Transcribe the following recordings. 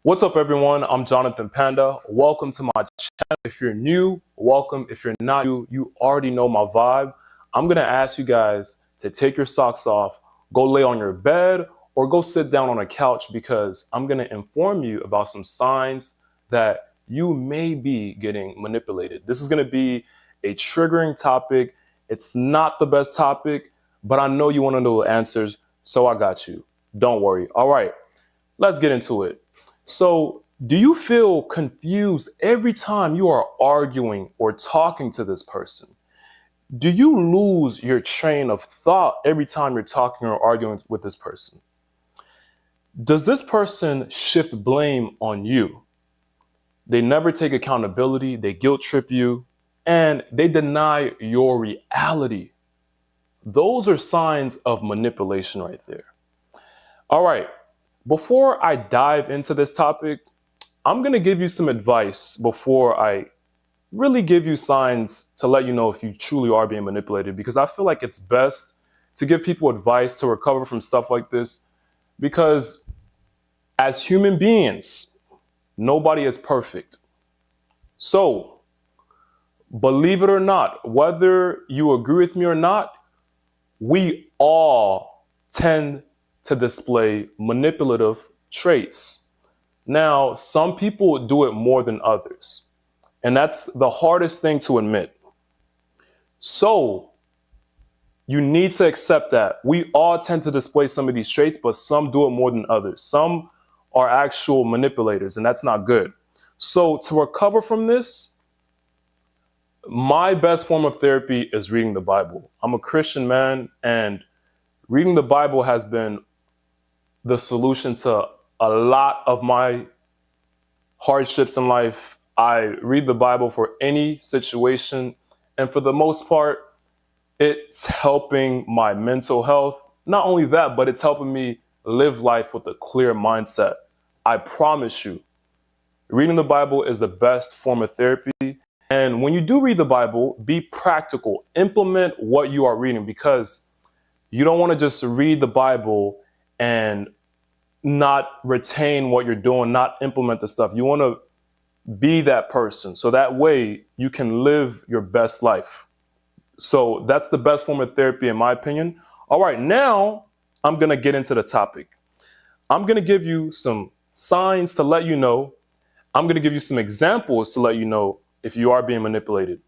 What's up, everyone? I'm Jonathan Panda. Welcome to my channel. If you're new, welcome. If you're not new, you already know my vibe. I'm going to ask you guys to take your socks off, go lay on your bed, or go sit down on a couch because I'm going to inform you about some signs that you may be getting manipulated. This is going to be a triggering topic. It's not the best topic, but I know you want to know the answers, so I got you. Don't worry. All right, let's get into it. So, do you feel confused every time you are arguing or talking to this person? Do you lose your train of thought every time you're talking or arguing with this person? Does this person shift blame on you? They never take accountability, they guilt trip you, and they deny your reality. Those are signs of manipulation right there. All right. Before I dive into this topic, I'm going to give you some advice before I really give you signs to let you know if you truly are being manipulated, because I feel like it's best to give people advice to recover from stuff like this, because as human beings, nobody is perfect. So, believe it or not, whether you agree with me or not, we all tend to display manipulative traits. Now, some people do it more than others, and that's the hardest thing to admit. So, you need to accept that we all tend to display some of these traits, but some do it more than others. Some are actual manipulators, and that's not good. So, to recover from this, my best form of therapy is reading the Bible. I'm a Christian man, and reading the Bible has been the solution to a lot of my hardships in life. I read the Bible for any situation, and for the most part, it's helping my mental health. Not only that, but it's helping me live life with a clear mindset. I promise you, reading the Bible is the best form of therapy. And when you do read the Bible, be practical. Implement what you are reading, because you don't want to just read the Bible and not retain what you're doing, not implement the stuff. You want to be that person, so that way you can live your best life. So that's the best form of therapy, in my opinion. All right, now I'm going to get into the topic. I'm going to give you some signs to let you know. I'm going to give you some examples to let you know if you are being manipulated.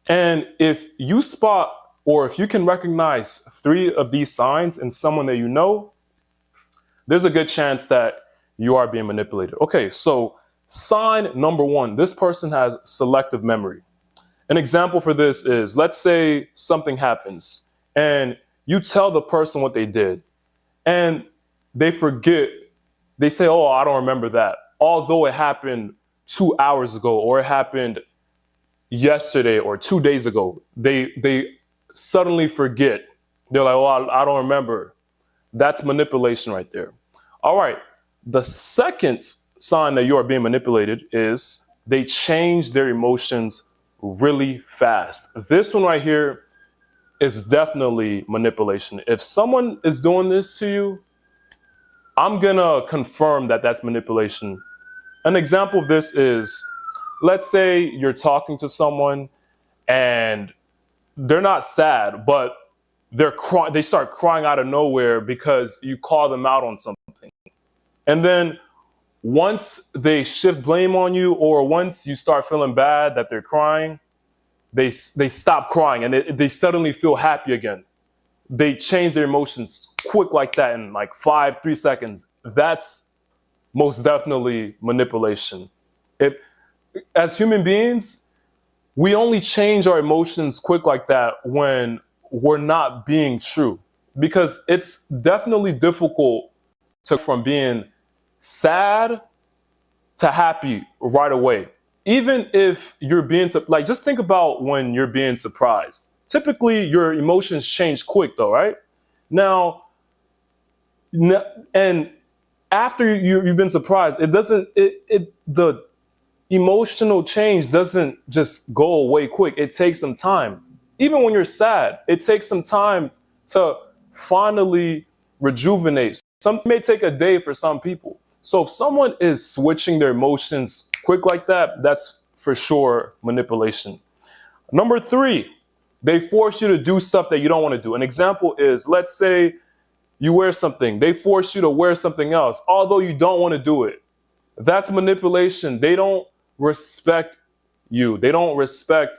And if you spot, or if you can recognize 3 of these signs in someone that you know, there's a good chance that you are being manipulated. Okay, so sign number 1, this person has selective memory. An example for this is, let's say something happens and you tell the person what they did and they forget. They say, oh, I don't remember that, although it happened 2 hours ago, or it happened yesterday or 2 days ago. They suddenly forget. They're like, oh, I don't remember. That's manipulation right there. All right. The second sign that you are being manipulated is they change their emotions really fast. This one right here is definitely manipulation. If someone is doing this to you, I'm going to confirm that that's manipulation. An example of this is, let's say you're talking to someone and they're not sad, but they start crying out of nowhere because you call them out on something. And then once they shift blame on you, or once you start feeling bad that they're crying, they stop crying and they suddenly feel happy again. They change their emotions quick like that in like 3 seconds. That's most definitely manipulation. As human beings, we only change our emotions quick like that when we're not being true, because it's definitely difficult to from being sad to happy right away. Even if you're being, like, just think about when you're being surprised. Typically, your emotions change quick though, right? Now, and after you've been surprised, the emotional change doesn't just go away quick. It takes some time. Even when you're sad, it takes some time to finally rejuvenate. Some may take a day for some people. So if someone is switching their emotions quick like that, that's for sure manipulation. Number three, they force you to do stuff that you don't want to do. An example is, let's say you wear something, they force you to wear something else, although you don't want to do it. That's manipulation. They don't respect you. They don't respect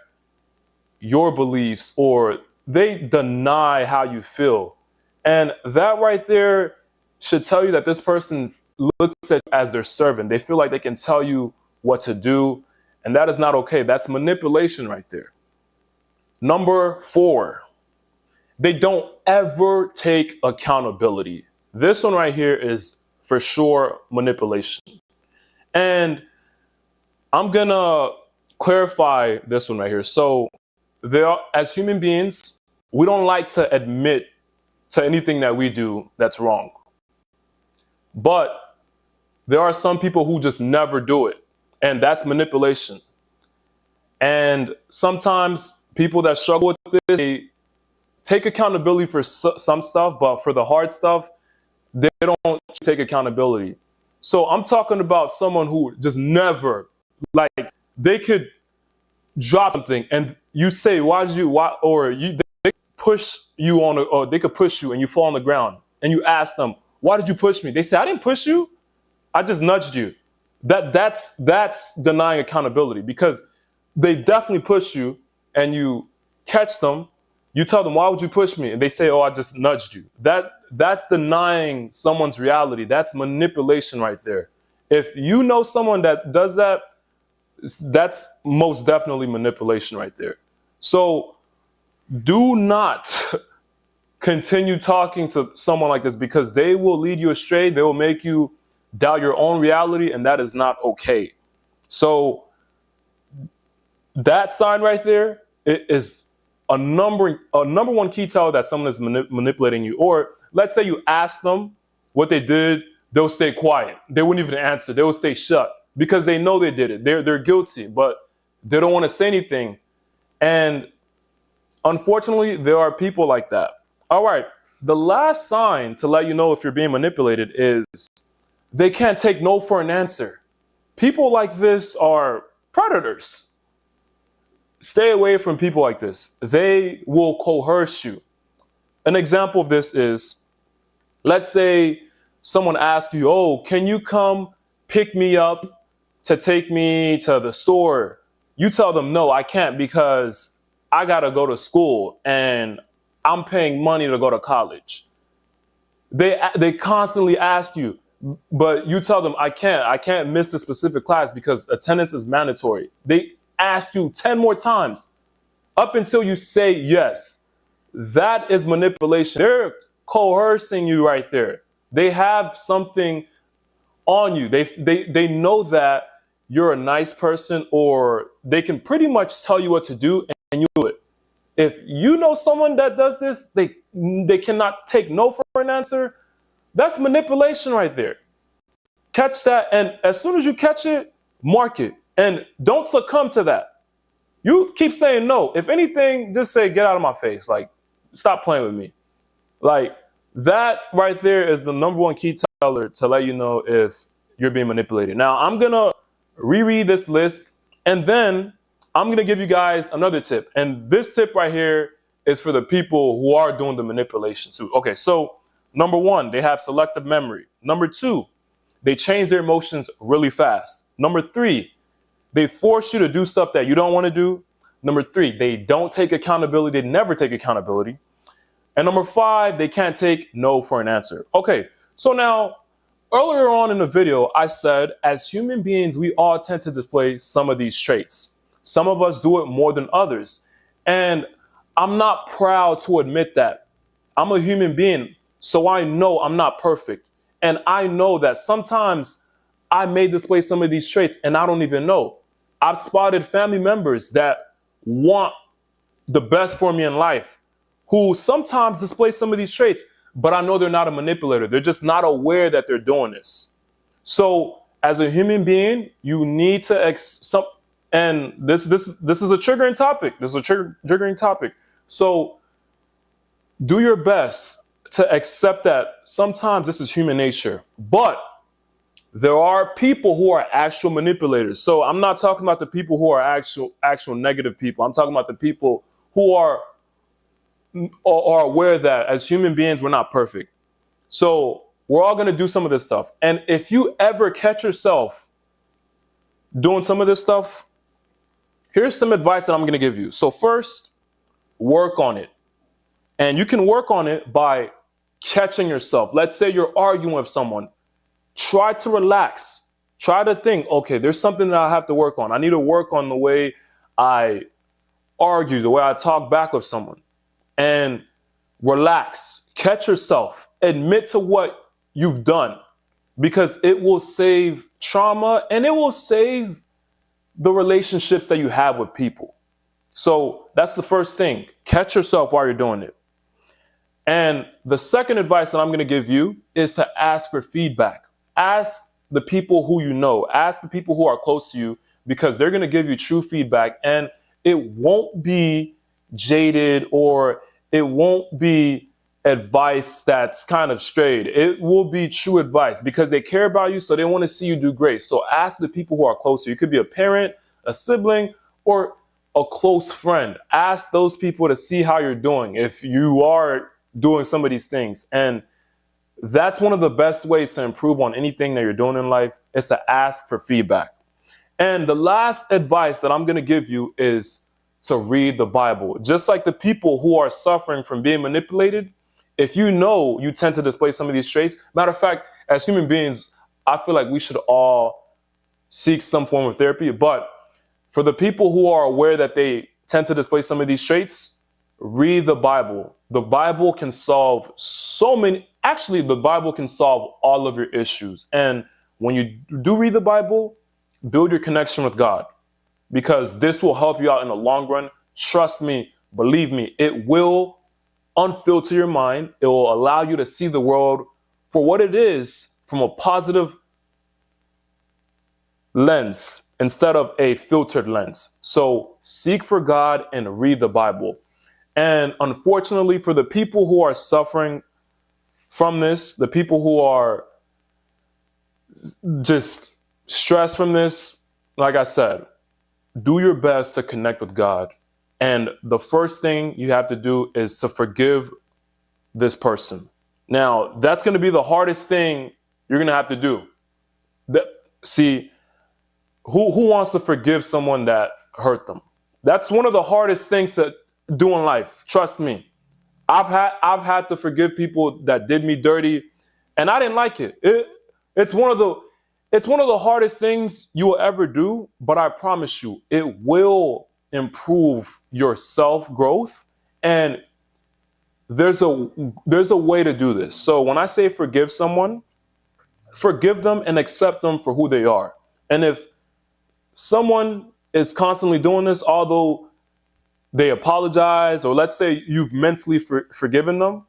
your beliefs, or they deny how you feel. And that right there should tell you that this person looks at you as their servant. They feel like they can tell you what to do, and that is not okay. That's manipulation right there. Number four, they don't ever take accountability. This one right here is for sure manipulation. And I'm gonna clarify this one right here. So as human beings, we don't like to admit to anything that we do that's wrong. But there are some people who just never do it, and that's manipulation. And sometimes people that struggle with this, they take accountability for some stuff, but for the hard stuff, they don't take accountability. So I'm talking about someone who just never, like, they could drop something and you say, they push you or they could push you and you fall on the ground and you ask them, why did you push me? They say, I didn't push you. I just nudged you. That's denying accountability, because they definitely push you and you catch them. You tell them, why would you push me? And they say, oh, I just nudged you. That's denying someone's reality. That's manipulation right there. If you know someone that does that, that's most definitely manipulation right there. So do not continue talking to someone like this, because they will lead you astray. They will make you doubt your own reality, and that is not okay. So that sign right there is a number one key tell that someone is manipulating you. Or let's say you ask them what they did, they'll stay quiet. They wouldn't even answer. They will stay shut because they know they did it. They're guilty, but they don't want to say anything. And unfortunately, there are people like that. All right, the last sign to let you know if you're being manipulated is they can't take no for an answer. People like this are predators. Stay away from people like this. They will coerce you. An example of this is, let's say someone asks you, oh, can you come pick me up to take me to the store? You tell them, no, I can't, because I gotta go to school and I'm paying money to go to college. They constantly ask you, but you tell them, I can't miss the specific class because attendance is mandatory. They ask you 10 more times up until you say yes. That is manipulation. They're coercing you right there. They have something on you. They know that you're a nice person, or they can pretty much tell you what to do and you do it. If you know someone that does this, they cannot take no for an answer. That's manipulation right there. Catch that, and as soon as you catch it, mark it. And don't succumb to that. You keep saying no. If anything, just say, get out of my face. Like, stop playing with me. Like, that right there is the number one key teller to let you know if you're being manipulated. Now, I'm going to reread this list, and then I'm going to give you guys another tip. And this tip right here is for the people who are doing the manipulation too. Okay, so number one, they have selective memory. Number two, they change their emotions really fast. Number three, they force you to do stuff that you don't want to do. Number three, they don't take accountability. They never take accountability. And number five, they can't take no for an answer. Okay, so now, earlier on in the video, I said, as human beings, we all tend to display some of these traits. Some of us do it more than others. And I'm not proud to admit that. I'm a human being, so I know I'm not perfect. And I know that sometimes I may display some of these traits and I don't even know. I've spotted family members that want the best for me in life, who sometimes display some of these traits, but I know they're not a manipulator. They're just not aware that they're doing this. So as a human being, you need to and this is a triggering topic. This is a triggering topic. So do your best to accept that sometimes this is human nature, but there are people who are actual manipulators. So I'm not talking about the people who are actual negative people. I'm talking about the people who are aware that as human beings we're not perfect. So we're all going to do some of this stuff. And if you ever catch yourself doing some of this stuff, here's some advice that I'm going to give you. So first, work on it. And you can work on it by catching yourself. Let's say you're arguing with someone. Try to relax. Try to think, okay, there's something that I have to work on. I need to work on the way I argue, the way I talk back with someone. And relax. Catch yourself. Admit to what you've done, because it will save trauma and it will save the relationships that you have with people. So that's the first thing. Catch yourself while you're doing it. And the second advice that I'm going to give you is to ask for feedback. Ask the people who you know. Ask the people who are close to you, because they're going to give you true feedback, and it won't be jaded or it won't be advice that's kind of strayed. It will be true advice because they care about you, so they want to see you do great. So ask the people who are close to you. It could be a parent, a sibling, or a close friend. Ask those people to see how you're doing, if you are doing some of these things. And that's one of the best ways to improve on anything that you're doing in life, is to ask for feedback. And the last advice that I'm going to give you is to read the Bible. Just like the people who are suffering from being manipulated, if you know you tend to display some of these traits, matter of fact, as human beings, I feel like we should all seek some form of therapy. But for the people who are aware that they tend to display some of these traits, read the Bible. The Bible can solve so many. Actually, the Bible can solve all of your issues. And when you do read the Bible, build your connection with God, because this will help you out in the long run. Trust me, believe me, it will unfilter your mind. It will allow you to see the world for what it is, from a positive lens instead of a filtered lens. So seek for God and read the Bible. And unfortunately, for the people who are suffering from this, the people who are just stressed from this, like I said, do your best to connect with God. And the first thing you have to do is to forgive this person. Now, that's going to be the hardest thing you're going to have to do. See, who wants to forgive someone that hurt them? That's one of the hardest things to do in life. Trust me. I've had to forgive people that did me dirty, and I didn't like it. It's one of the hardest things you will ever do, but I promise you, it will improve your self-growth. And there's a way to do this. So when I say forgive someone, forgive them and accept them for who they are. And if someone is constantly doing this, although they apologize, or let's say you've mentally forgiven them,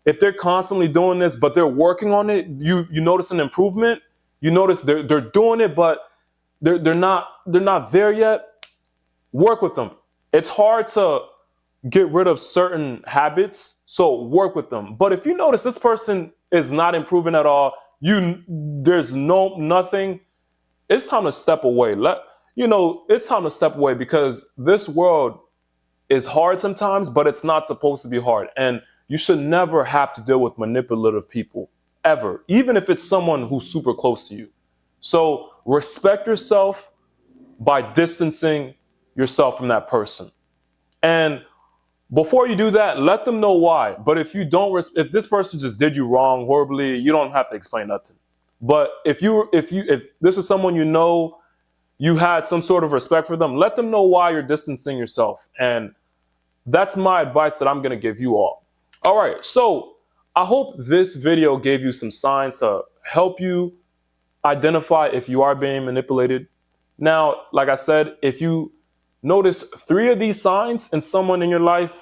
if they're constantly doing this, but they're working on it, you notice an improvement. You notice they're doing it, but they're not there yet. Work with them. It's hard to get rid of certain habits, so work with them. But if you notice this person is not improving at all, there's nothing. It's time to step away. It's time to step away, because this world is hard sometimes, but it's not supposed to be hard. And you should never have to deal with manipulative people, ever, even if it's someone who's super close to you. So respect yourself by distancing yourself from that person. And before you do that, let them know why. But if if this person just did you wrong horribly, you don't have to explain nothing. But if this is someone you had some sort of respect for them, let them know why you're distancing yourself. And that's my advice that I'm going to give you all. All right, so I hope this video gave you some signs to help you identify if you are being manipulated. Now, like I said, if you notice 3 of these signs in someone in your life,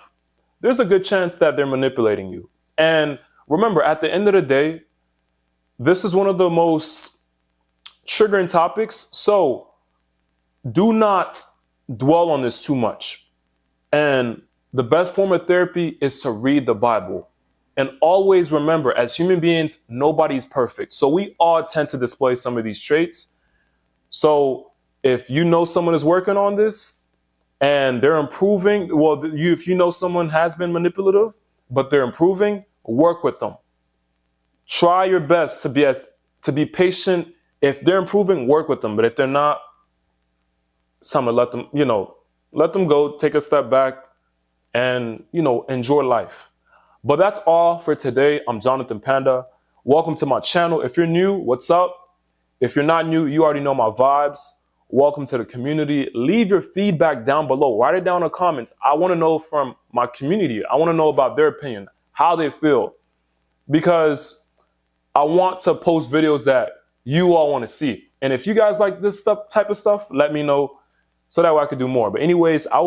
there's a good chance that they're manipulating you. And remember, at the end of the day, this is one of the most triggering topics. So do not dwell on this too much. And the best form of therapy is to read the Bible. And always remember, as human beings, nobody's perfect. So we all tend to display some of these traits. So if you know someone is working on this and they're improving, well, if you know someone has been manipulative, but they're improving, work with them. Try your best to be patient. If they're improving, work with them. But if they're not, it's time to let them, let them go, take a step back, and enjoy life. But that's all for today. I'm Jonathan Panda. Welcome to my channel. If you're new, what's up? If you're not new, you already know my vibes. Welcome to the community. Leave your feedback down below. Write it down in the comments. I want to know from my community. I want to know about their opinion, how they feel, because I want to post videos that you all want to see. And if you guys like this type of stuff, let me know so that way I could do more. But anyways,